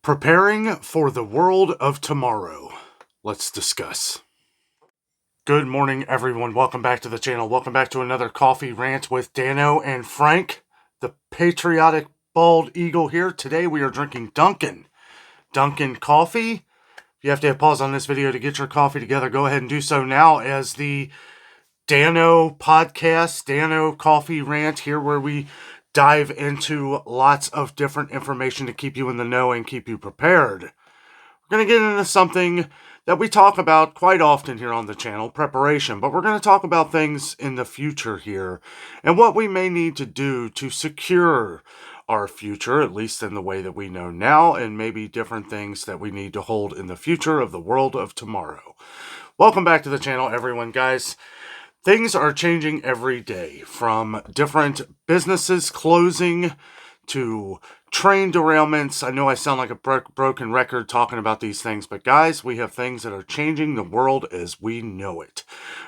Preparing for the world of tomorrow. Let's discuss. Good morning, everyone. Welcome back to the channel. Welcome back to another coffee rant with Danno and Frank, the patriotic bald eagle here. Today we are drinking Dunkin' coffee. If you have to hit pause on this video to get your coffee together, go ahead and do so now, as the Danno podcast, Danno coffee rant here, where we dive into lots of different information to keep you in the know and keep you prepared. We're going to get into something that we talk about quite often here on the channel, preparation, but we're going to talk about things in the future here and what we may need to do to secure our future, at least in the way that we know now, and maybe different things that we need to hold in the future of the world of tomorrow. Welcome back to the channel, everyone, guys. Things are changing every day, from different businesses closing to train derailments. I know I sound like a broken record talking about these things, but guys, we have things that are changing the world as we know it.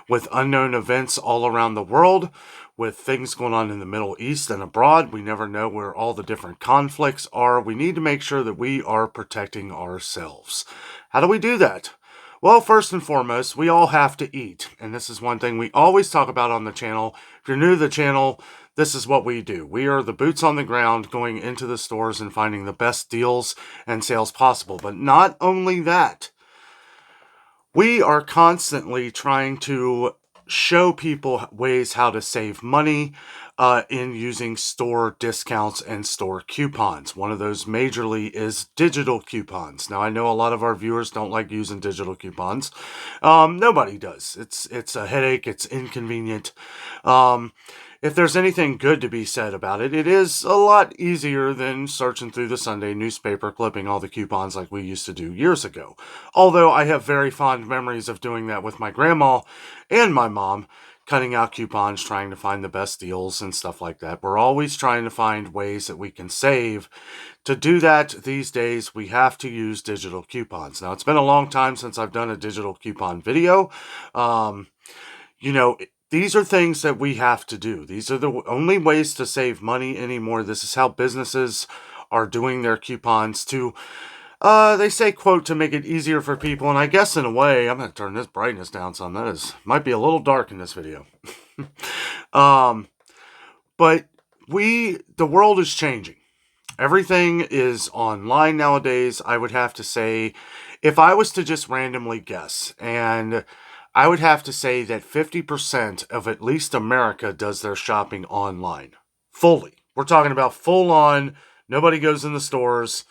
With unknown events all around the world, with things going on in the Middle East and abroad, we never know where all the different conflicts are. We need to make sure that we are protecting ourselves. How do we do that? Well, first and foremost, we all have to eat. And this is one thing we always talk about on the channel. If you're new to the channel, this is what we do. We are the boots on the ground going into the stores and finding the best deals and sales possible. But not only that, we are constantly trying to show people ways how to save money in using store discounts and store coupons. One of those majorly is digital coupons. Now, I know a lot of our viewers don't like using digital coupons. Nobody does. It's a headache. It's inconvenient. If there's anything good to be said about it, it is a lot easier than searching through the Sunday newspaper, clipping all the coupons like we used to do years ago. Although I have very fond memories of doing that with my grandma and my mom, cutting out coupons, trying to find the best deals and stuff like that. We're always trying to find ways that we can save. To do that these days, we have to use digital coupons. Now, it's been a long time since I've done a digital coupon video. These are things that we have to do. These are the only ways to save money anymore. This is how businesses are doing their coupons to, they say, quote, to make it easier for people. And I guess in a way, I'm going to turn this brightness down some. Might be a little dark in this video. But the world is changing. Everything is online nowadays. I would have to say, if I was to just randomly guess, and I would have to say that 50% of at least America does their shopping online. Fully. We're talking about full on. Nobody goes in the stores.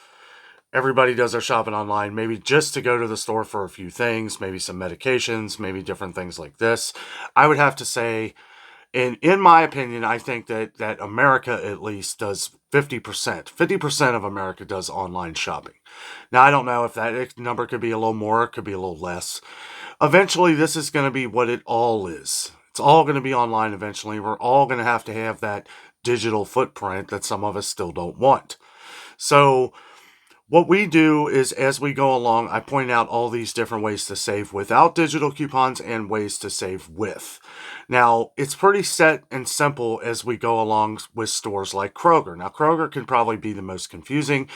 Everybody does their shopping online, maybe just to go to the store for a few things, maybe some medications, maybe different things like this. I would have to say, in my opinion, I think that America at least does 50%. 50% of America does online shopping. Now, I don't know if that number could be a little more, it could be a little less. Eventually, this is going to be what it all is. It's all going to be online eventually. We're all going to have that digital footprint that some of us still don't want. So what we do is, as we go along, I point out all these different ways to save without digital coupons and ways to save with. Now, it's pretty set and simple as we go along with stores like Kroger. Now, Kroger can probably be the most confusing.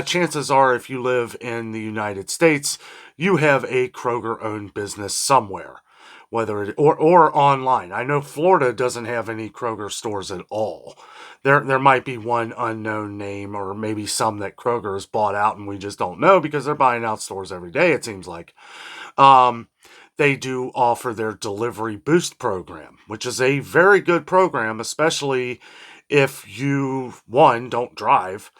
Chances are, if you live in the United States, you have a Kroger-owned business somewhere, whether it or online. I know Florida doesn't have any Kroger stores at all. There might be one unknown name, or maybe some that Kroger has bought out and we just don't know because they're buying out stores every day, it seems like. They do offer their Delivery Boost program, which is a very good program, especially if you, one, don't drive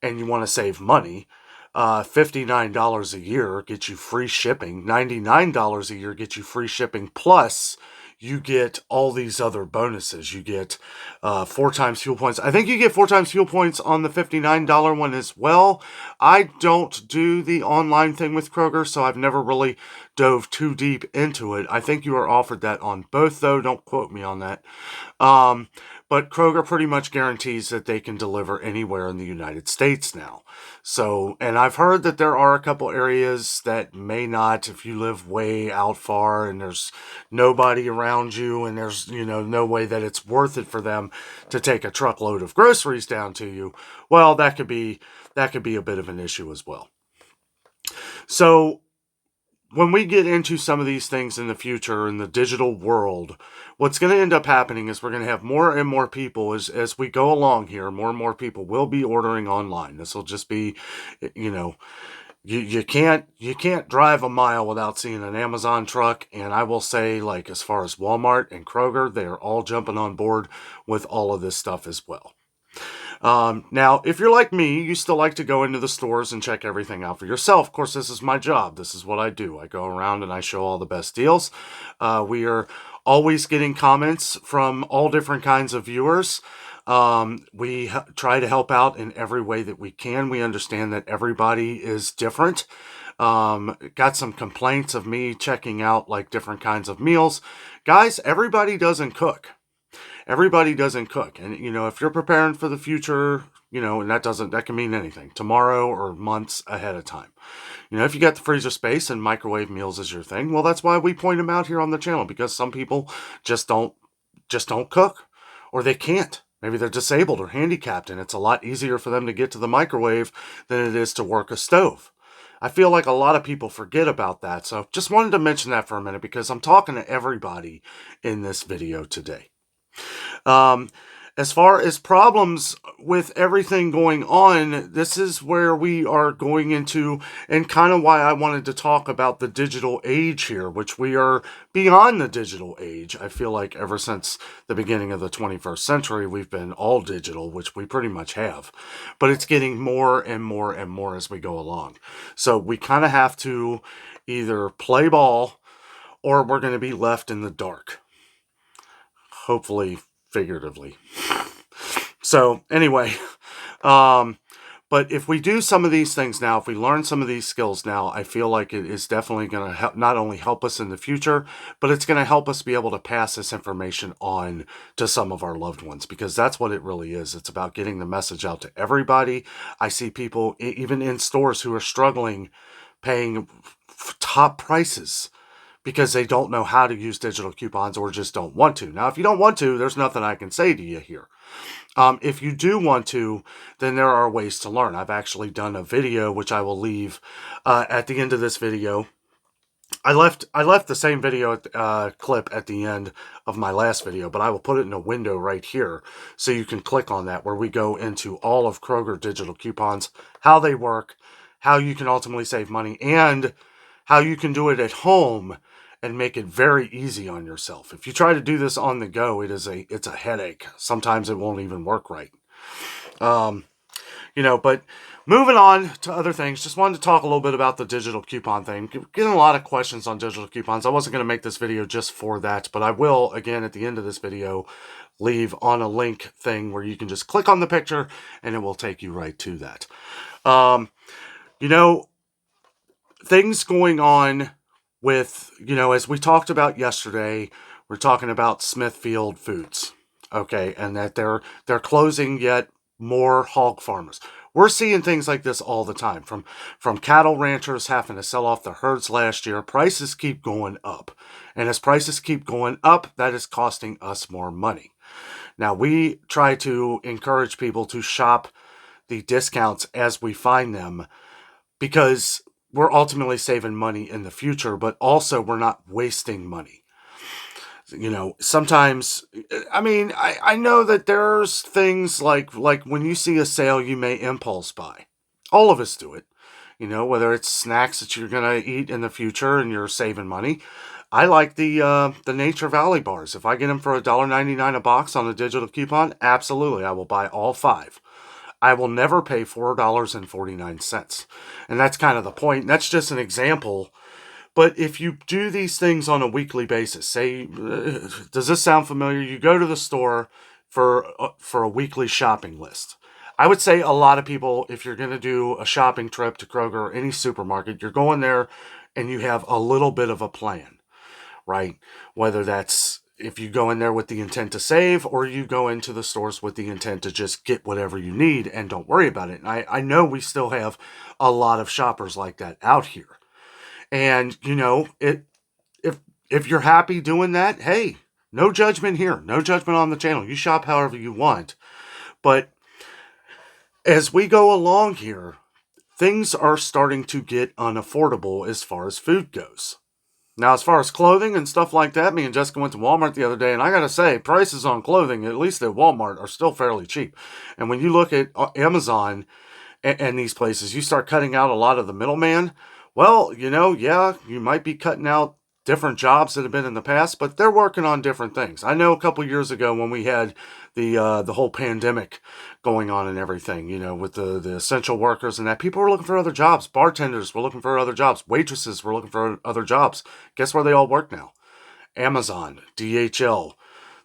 and you want to save money. $59 a year gets you free shipping. $99 a year gets you free shipping. Plus, you get all these other bonuses. You get 4 times fuel points. I think you get 4 times fuel points on the $59 one as well. I don't do the online thing with Kroger, so I've never really dove too deep into it. I think you are offered that on both, though. Don't quote me on that. But Kroger pretty much guarantees that they can deliver anywhere in the United States now. So, and I've heard that there are a couple areas that may not, if you live way out far and there's nobody around you and there's, no way that it's worth it for them to take a truckload of groceries down to you. Well, that could be that could be a bit of an issue as well. So when we get into some of these things in the future in the digital world, what's going to end up happening is we're going to have more and more people as we go along here. More and more people will be ordering online. This will just be, you can't drive a mile without seeing an Amazon truck. And I will say, like, as far as Walmart and Kroger, they are all jumping on board with all of this stuff as well. Now, if you're like me, you still like to go into the stores and check everything out for yourself. Of course, this is my job. This is what I do. I go around and I show all the best deals. We are always getting comments from all different kinds of viewers. We try to help out in every way that we can. We understand that everybody is different. Got some complaints of me checking out like different kinds of meals. Guys, everybody doesn't cook. Everybody doesn't cook. And, if you're preparing for the future, and that can mean anything, tomorrow or months ahead of time. If you got the freezer space and microwave meals is your thing, well, that's why we point them out here on the channel, because some people just don't cook, or they can't. Maybe they're disabled or handicapped, and it's a lot easier for them to get to the microwave than it is to work a stove. I feel like a lot of people forget about that. So just wanted to mention that for a minute, because I'm talking to everybody in this video today. As far as problems with everything going on, this is where we are going into, and kind of why I wanted to talk about the digital age here, which we are beyond the digital age. I feel like ever since the beginning of the 21st century, we've been all digital, which we pretty much have, but it's getting more and more and more as we go along. So we kind of have to either play ball or we're going to be left in the dark. Hopefully, figuratively. So anyway, but if we do some of these things now, if we learn some of these skills now, I feel like it is definitely going to not only help us in the future, but it's going to help us be able to pass this information on to some of our loved ones, because that's what it really is. It's about getting the message out to everybody. I see people even in stores who are struggling paying top prices because they don't know how to use digital coupons or just don't want to. Now, if you don't want to, there's nothing I can say to you here. If you do want to, then there are ways to learn. I've actually done a video, which I will leave at the end of this video. I left the same video clip at the end of my last video, but I will put it in a window right here so you can click on that, where we go into all of Kroger digital coupons, how they work, how you can ultimately save money, and how you can do it at home and make it very easy on yourself. If you try to do this on the go, it's a headache. Sometimes it won't even work right. But moving on to other things, just wanted to talk a little bit about the digital coupon thing. Getting a lot of questions on digital coupons. I wasn't going to make this video just for that, but I will, again, at the end of this video, leave on a link thing where you can just click on the picture and it will take you right to that. Things going on with, as we talked about yesterday, we're talking about Smithfield Foods, okay, and that they're closing yet more hog farmers. We're seeing things like this all the time, from cattle ranchers having to sell off their herds last year. Prices keep going up, and as prices keep going up, that is costing us more money. Now, we try to encourage people to shop the discounts as we find them, because we're ultimately saving money in the future, but also we're not wasting money. Sometimes, I know that there's things like when you see a sale, you may impulse buy. All of us do it. Whether it's snacks that you're going to eat in the future and you're saving money. I like the Nature Valley bars. If I get them for $1.99 a box on a digital coupon, absolutely, I will buy all 5. I will never pay $4.49. And that's kind of the point. That's just an example. But if you do these things on a weekly basis, say, does this sound familiar? You go to the store for a weekly shopping list. I would say a lot of people, if you're going to do a shopping trip to Kroger or any supermarket, you're going there and you have a little bit of a plan, right? Whether that's if you go in there with the intent to save, or you go into the stores with the intent to just get whatever you need and don't worry about it. And I know we still have a lot of shoppers like that out here. And, if you're happy doing that, hey, no judgment here. No judgment on the channel. You shop however you want. But As we go along here, things are starting to get unaffordable as far as food goes. Now, as far as clothing and stuff like that, me and Jessica went to Walmart the other day, and I gotta say, prices on clothing, at least at Walmart, are still fairly cheap. And when you look at Amazon and these places, you start cutting out a lot of the middleman. Well, yeah, you might be cutting out different jobs that have been in the past, but they're working on different things. I know a couple years ago when we had the whole pandemic going on and everything, with the essential workers and that, people were looking for other jobs. Bartenders were looking for other jobs. Waitresses were looking for other jobs. Guess where they all work now? Amazon, DHL.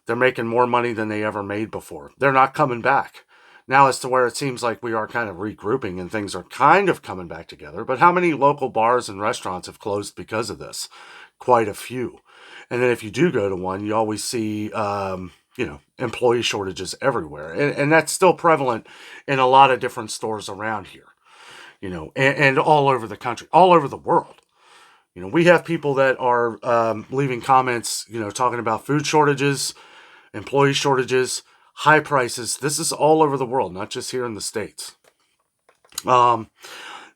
They're making more money than they ever made before. They're not coming back. Now, as to where it seems like we are kind of regrouping and things are kind of coming back together, but how many local bars and restaurants have closed because of this? Quite a few. And then if you do go to one, you always see, employee shortages everywhere. And that's still prevalent in a lot of different stores around here, and all over the country, all over the world. We have people that are leaving comments, talking about food shortages, employee shortages, high prices. This is all over the world, not just here in the States.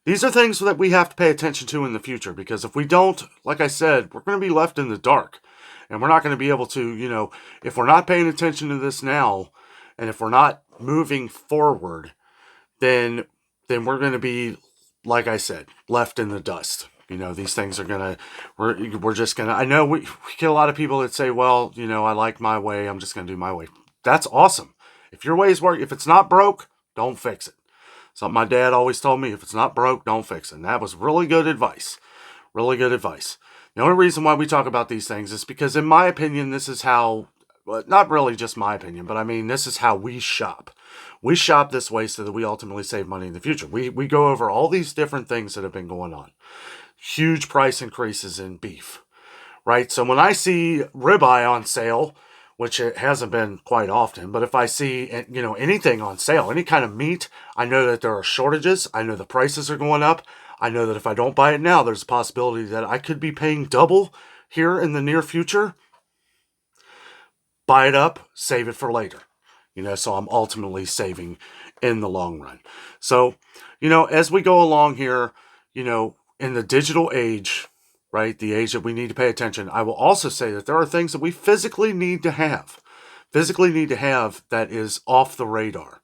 These are things that we have to pay attention to in the future, because if we don't, like I said, we're going to be left in the dark. And we're not going to be able to, if we're not paying attention to this now, and if we're not moving forward, then we're going to be, like I said, left in the dust. These things are going to, we're just going to, I know we get a lot of people that say, well, I like my way, I'm just going to do my way. That's awesome. If your ways work, if it's not broke, don't fix it. Something my dad always told me, if it's not broke, don't fix it. And that was really good advice. Really good advice. The only reason why we talk about these things is because, in my opinion, this is how, well, not really just my opinion, but I mean, this is how we shop. We shop this way so that we ultimately save money in the future. We go over all these different things that have been going on. Huge price increases in beef, right? So when I see ribeye on sale, which it hasn't been quite often, but if I see, anything on sale, any kind of meat, I know that there are shortages. I know the prices are going up. I know that if I don't buy it now, there's a possibility that I could be paying double here in the near future. Buy it up, save it for later. So I'm ultimately saving in the long run. So, as we go along here, in the digital age, right, the age that we need to pay attention, I will also say that there are things that we physically need to have that is off the radar.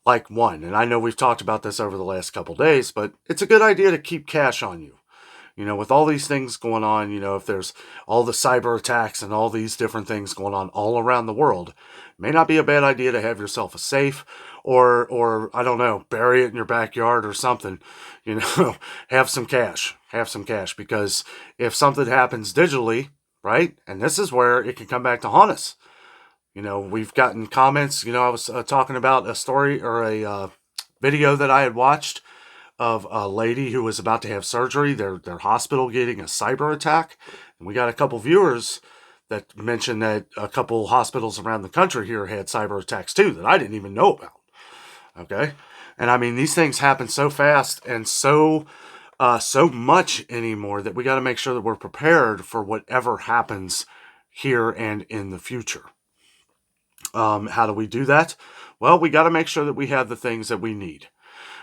Like one, and I know we've talked about this over the last couple days, but it's a good idea to keep cash on you. With all these things going on, if there's all the cyber attacks and all these different things going on all around the world, it may not be a bad idea to have yourself a safe, or I don't know, bury it in your backyard or something. Have some cash, because if something happens digitally, right, and this is where it can come back to haunt us. We've gotten comments. I was talking about a story or a video that I had watched of a lady who was about to have surgery. Their hospital getting a cyber attack. And we got a couple viewers that mentioned that a couple hospitals around the country here had cyber attacks too that I didn't even know about. Okay? And I mean, these things happen so fast and so much anymore that we got to make sure that we're prepared for whatever happens here and in the future. How do we do that? Well, we got to make sure that we have the things that we need.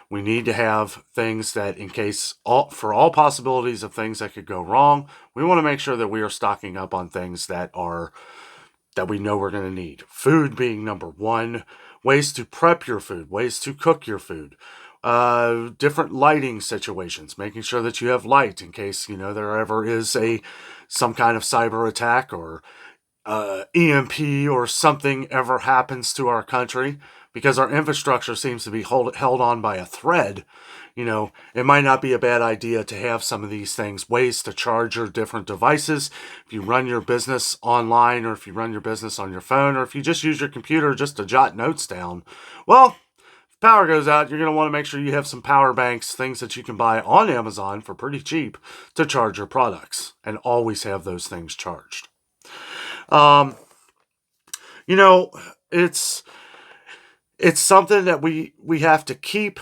We need to have things that, in case, for all possibilities of things that could go wrong, we want to make sure that we are stocking up on things that we know we're going to need. Food being number one. Ways to prep your food. Ways to cook your food. Different lighting situations. Making sure that you have light in case, there ever is some kind of cyber attack or EMP or something ever happens to our country, because our infrastructure seems to be held on by a thread. It might not be a bad idea to have some of these things, ways to charge your different devices. If you run your business online, or if you run your business on your phone, or if you just use your computer just to jot notes down, well, if power goes out, you're going to want to make sure you have some power banks, things that you can buy on Amazon for pretty cheap to charge your products, and always have those things charged. It's something that we have to keep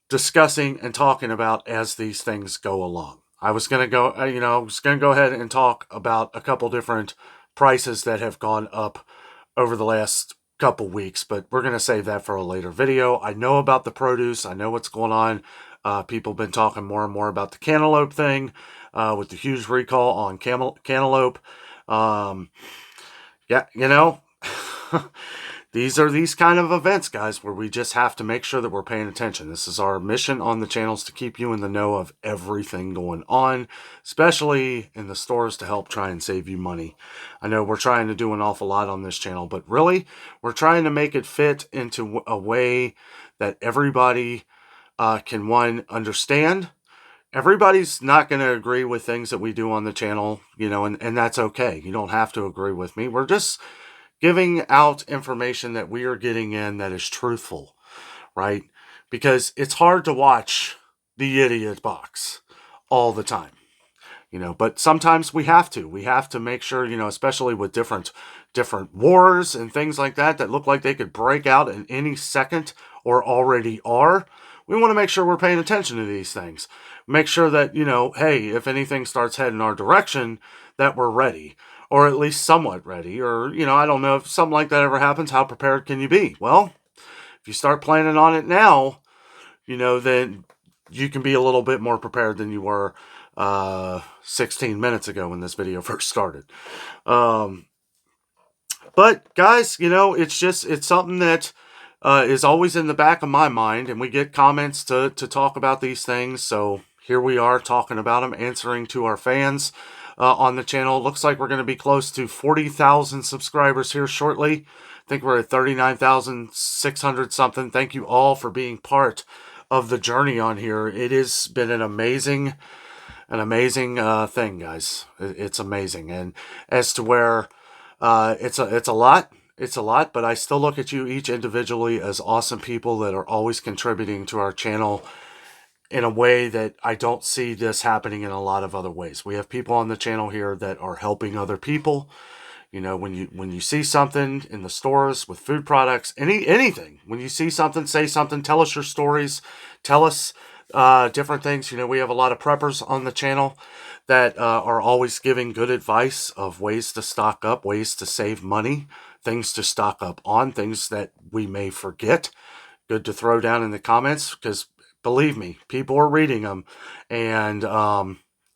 discussing and talking about as these things go along. I was going to go ahead and talk about a couple different prices that have gone up over the last couple weeks, but we're going to save that for a later video. I know about the produce. I know what's going on. People have been talking more and more about the cantaloupe thing with the huge recall on cantaloupe. Yeah, you know, these are these kind of events, guys, where we just have to make sure that we're paying attention. This is our mission on the channels, to keep you in the know of everything going on, especially in the stores, to help try and save you money. I know we're trying to do an awful lot on this channel, but really, we're trying to make it fit into a way that everybody can, one, understand. Everybody's not going to agree with things that we do on the channel, you know, and that's okay. You don't have to agree with me. We're just giving out information that we are getting in that is truthful, right? Because it's hard to watch the idiot box all the time, you know, but sometimes we have to make sure, you know, especially with different wars and things like that look like they could break out in any second or already are. We want to make sure we're paying attention to these things. Make sure that, you know, hey, if anything starts heading our direction, that we're ready, or at least somewhat ready. Or, you know, I don't know, if something like that ever happens, how prepared can you be? Well, if you start planning on it now, you know, then you can be a little bit more prepared than you were 16 minutes ago when this video first started. But guys, you know, it's something that is always in the back of my mind, and we get comments to talk about these things. So here we are talking about them, answering to our fans on the channel. Looks like we're going to be close to 40,000 subscribers here shortly. I think we're at 39,600 something. Thank you all for being part of the journey on here. It has been an amazing thing, guys. It's amazing. And as to where it's a lot. It's a lot, but I still look at you each individually as awesome people that are always contributing to our channel in a way that I don't see this happening in a lot of other ways. We have people on the channel here that are helping other people. You know, when you see something in the stores with food products, anything, when you see something, say something, tell us your stories, tell us different things. You know, we have a lot of preppers on the channel that are always giving good advice of ways to stock up, ways to save money, things to stock up on, things that we may forget. Good to throw down in the comments, because believe me, people are reading them. And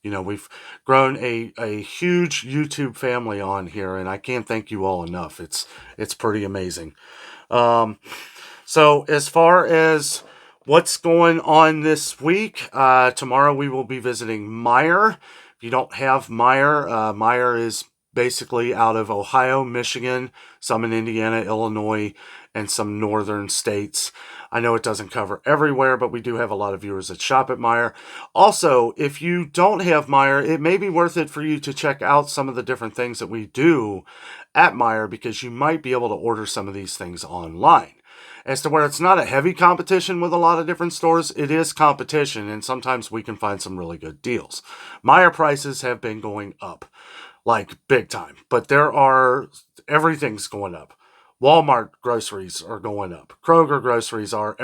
you know, we've grown a huge YouTube family on here, and I can't thank you all enough. It's pretty amazing. So as far as what's going on this week, tomorrow we will be visiting Meijer. If you don't have Meijer, Meijer is basically out of Ohio, Michigan, some in Indiana, Illinois, and some northern states. I know it doesn't cover everywhere, but we do have a lot of viewers that shop at Meijer. Also, if you don't have Meijer, it may be worth it for you to check out some of the different things that we do at Meijer, because you might be able to order some of these things online. As to where it's not a heavy competition with a lot of different stores, it is competition, and sometimes we can find some really good deals. Meijer prices have been going up, like big time, but everything's going up. Walmart groceries are going up. Kroger groceries are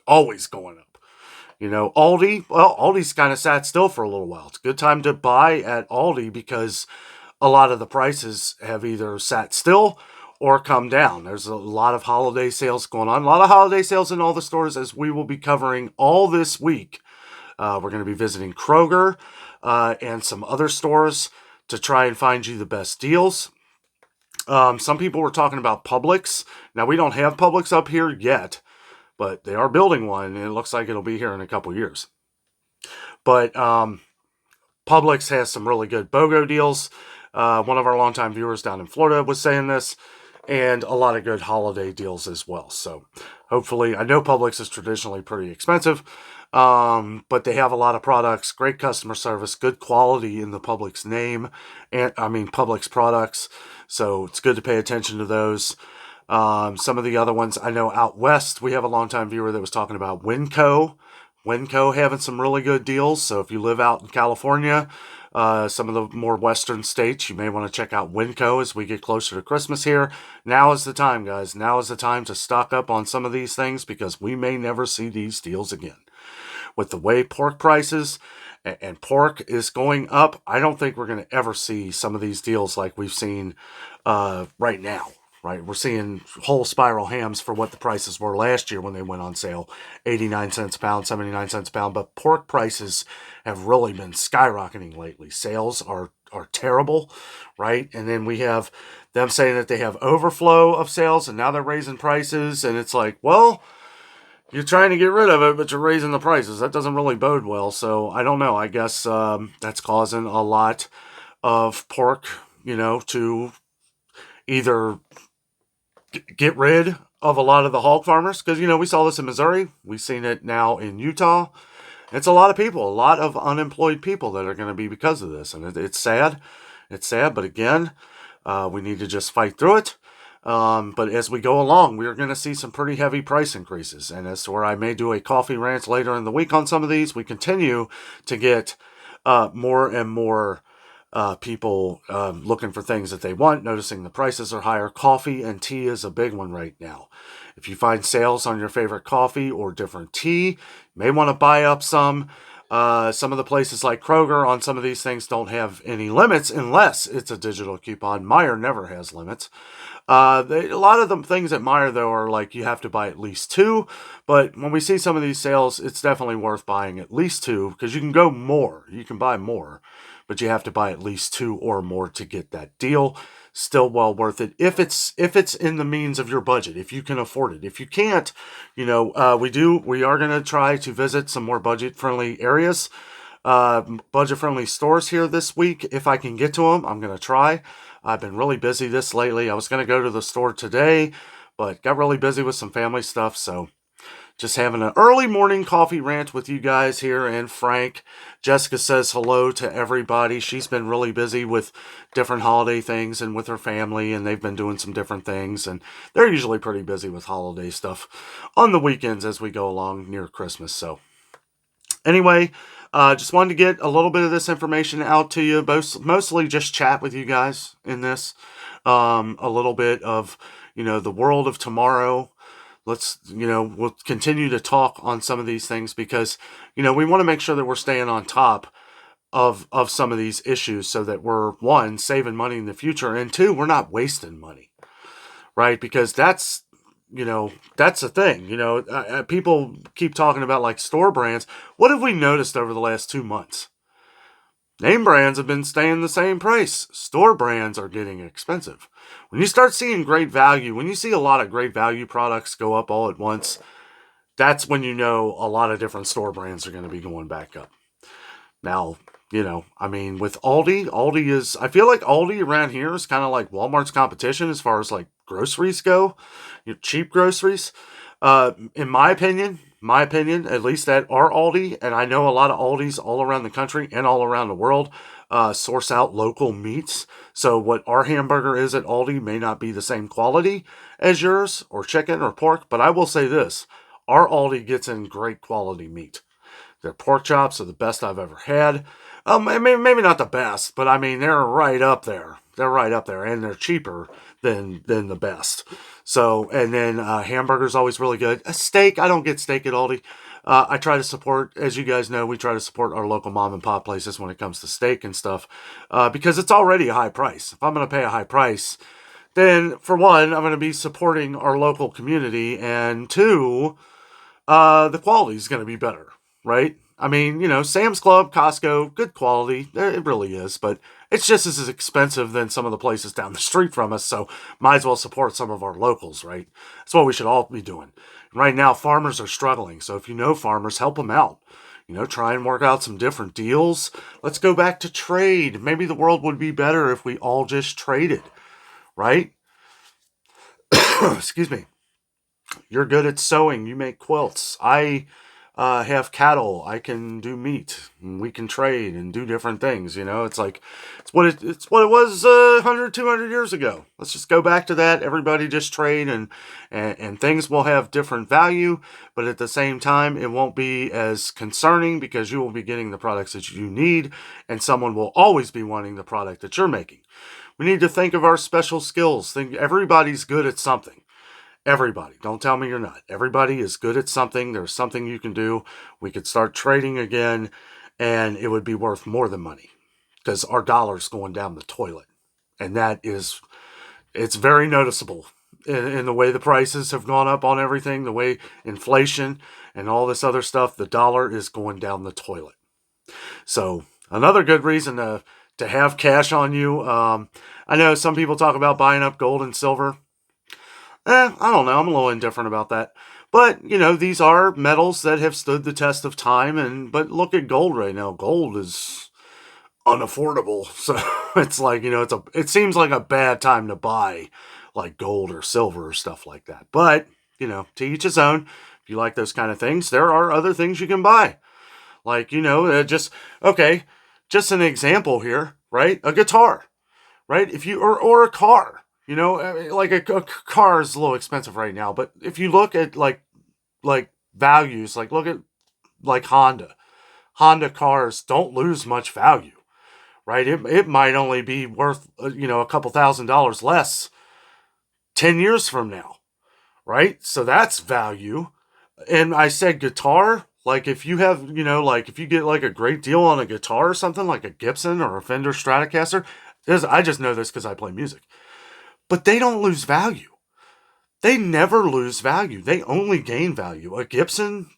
always going up. You know, Aldi's kind of sat still for a little while. It's a good time to buy at Aldi, because a lot of the prices have either sat still or come down. There's a lot of holiday sales going on. A lot of holiday sales in all the stores, as we will be covering all this week. We're going to be visiting Kroger and some other stores to try and find you the best deals. Some people were talking about Publix. Now, we don't have Publix up here yet, but they are building one, and it looks like it'll be here in a couple years. But Publix has some really good BOGO deals. One of our longtime viewers down in Florida was saying this, and a lot of good holiday deals as well. So hopefully, I know Publix is traditionally pretty expensive, but they have a lot of products, great customer service, good quality in the Publix name, and Publix products. So it's good to pay attention to those. Some of the other ones, I know out west, we have a longtime viewer that was talking about Winco. Winco having some really good deals. So if you live out in California, some of the more western states, you may want to check out Winco as we get closer to Christmas here. Now is the time, guys. Now is the time to stock up on some of these things, because we may never see these deals again. With the way pork prices and pork is going up, I don't think we're going to ever see some of these deals like we've seen right now. right? We're seeing whole spiral hams for what the prices were last year when they went on sale, 89 cents a pound, 79 cents a pound. But pork prices have really been skyrocketing lately. Sales are terrible, right? And then we have them saying that they have overflow of sales, and now they're raising prices, and it's like, well, you're trying to get rid of it, but you're raising the prices. That doesn't really bode well. So I don't know. I guess that's causing a lot of pork, to either get rid of a lot of the hog farmers. Because, we saw this in Missouri. We've seen it now in Utah. It's a lot of people, a lot of unemployed people that are going to be because of this. And it's sad. It's sad. But again, we need to just fight through it. But as we go along, we're going to see some pretty heavy price increases. And as to where I may do a coffee rant later in the week on some of these, we continue to get more and more people looking for things that they want, noticing the prices are higher. Coffee and tea is a big one right now. If you find sales on your favorite coffee or different tea, you may want to buy up some. Some of the places like Kroger on some of these things don't have any limits unless it's a digital coupon. Meijer never has limits. A lot of the things at Meijer, though, are like you have to buy at least two. But when we see some of these sales, it's definitely worth buying at least two because you can go more. You can buy more, but you have to buy at least two or more to get that deal. Still well worth it if it's in the means of your budget, if you can afford it. If you can't, we are going to try to visit some more budget-friendly areas, budget-friendly stores here this week. If I can get to them, I'm going to try. I've been really busy this lately. I was going to go to the store today, but got really busy with some family stuff, so just having an early morning coffee rant with you guys here and Frank. Jessica says hello to everybody. She's been really busy with different holiday things and with her family, and they've been doing some different things, and they're usually pretty busy with holiday stuff on the weekends as we go along near Christmas. So anyway, just wanted to get a little bit of this information out to you, mostly just chat with you guys in this, a little bit of, the world of tomorrow. We'll continue to talk on some of these things because, we want to make sure that we're staying on top of some of these issues so that we're, one, saving money in the future, and two, we're not wasting money, right? Because that's the thing. People keep talking about like store brands. What have we noticed over the last 2 months? Name brands have been staying the same price. Store brands are getting expensive. When you start seeing great value, when you see a lot of great value products go up all at once, that's when a lot of different store brands are going to be going back up. Now, with Aldi, I feel like Aldi around here is kind of like Walmart's competition as far as like groceries go, cheap groceries. In my opinion, at least at our Aldi, and I know a lot of Aldis all around the country and all around the world, source out local meats. So what our hamburger is at Aldi may not be the same quality as yours, or chicken or pork, but I will say this, our Aldi gets in great quality meat. Their pork chops are the best I've ever had. Maybe not the best, but they're right up there. They're right up there, and they're cheaper than the best. So, and then hamburger's always really good. A steak, I don't get steak at Aldi. I try to support, as you guys know, we try to support our local mom and pop places when it comes to steak and stuff, because it's already a high price. If I'm going to pay a high price, then for one, I'm going to be supporting our local community, and two, the quality is going to be better, right? Sam's Club, Costco, good quality. It really is, but it's just as expensive than some of the places down the street from us, so might as well support some of our locals, right? That's what we should all be doing. Right now, farmers are struggling, so if you know farmers, help them out. Try and work out some different deals. Let's go back to trade. Maybe the world would be better if we all just traded, right? Excuse me. You're good at sewing. You make quilts. I have cattle. I can do meat. And we can trade and do different things. It's like it's what it was 100, 200 years ago. Let's just go back to that. Everybody just trade and things will have different value, but at the same time, it won't be as concerning because you will be getting the products that you need, and someone will always be wanting the product that you're making. We need to think of our special skills. Think everybody's good at something. Everybody. Don't tell me you're not. Everybody is good at something. There's something you can do. We could start trading again, and it would be worth more than money because our dollar's going down the toilet. And that is It's very noticeable in the way the prices have gone up on everything, the way inflation and all this other stuff, the dollar is going down the toilet. So another good reason to have cash on you. I know some people talk about buying up gold and silver. I don't know. I'm a little indifferent about that. But, these are metals that have stood the test of time. But look at gold right now. Gold is unaffordable. So it's like, it seems like a bad time to buy like gold or silver or stuff like that. But, to each his own. If you like those kind of things, there are other things you can buy. Like, just an example here, right? A guitar, right? If you, or a car, like a car is a little expensive right now, but if you look at like values, like look at like Honda cars don't lose much value, right? It might only be worth, a couple $1,000s less 10 years from now, right? So that's value. And I said guitar, like if you have, like if you get like a great deal on a guitar or something like a Gibson or a Fender Stratocaster, I just know this because I play music, but they don't lose value. They never lose value. They only gain value. A Gibson,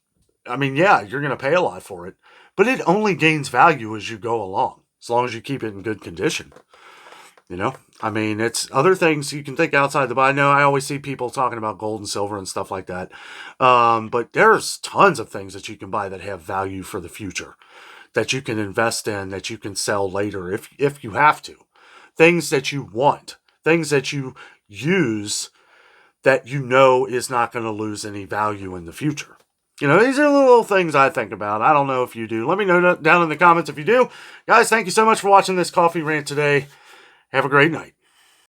I mean, yeah, you're going to pay a lot for it, but it only gains value as you go along, as long as you keep it in good condition. I mean, it's other things you can think outside the box. I know I always see people talking about gold and silver and stuff like that. But there's tons of things that you can buy that have value for the future, that you can invest in, that you can sell later if you have to. Things that you want, things that you use that is not going to lose any value in the future. These are little things I think about. I don't know if you do. Let me know down in the comments if you do. Guys, thank you so much for watching this coffee rant today. Have a great night.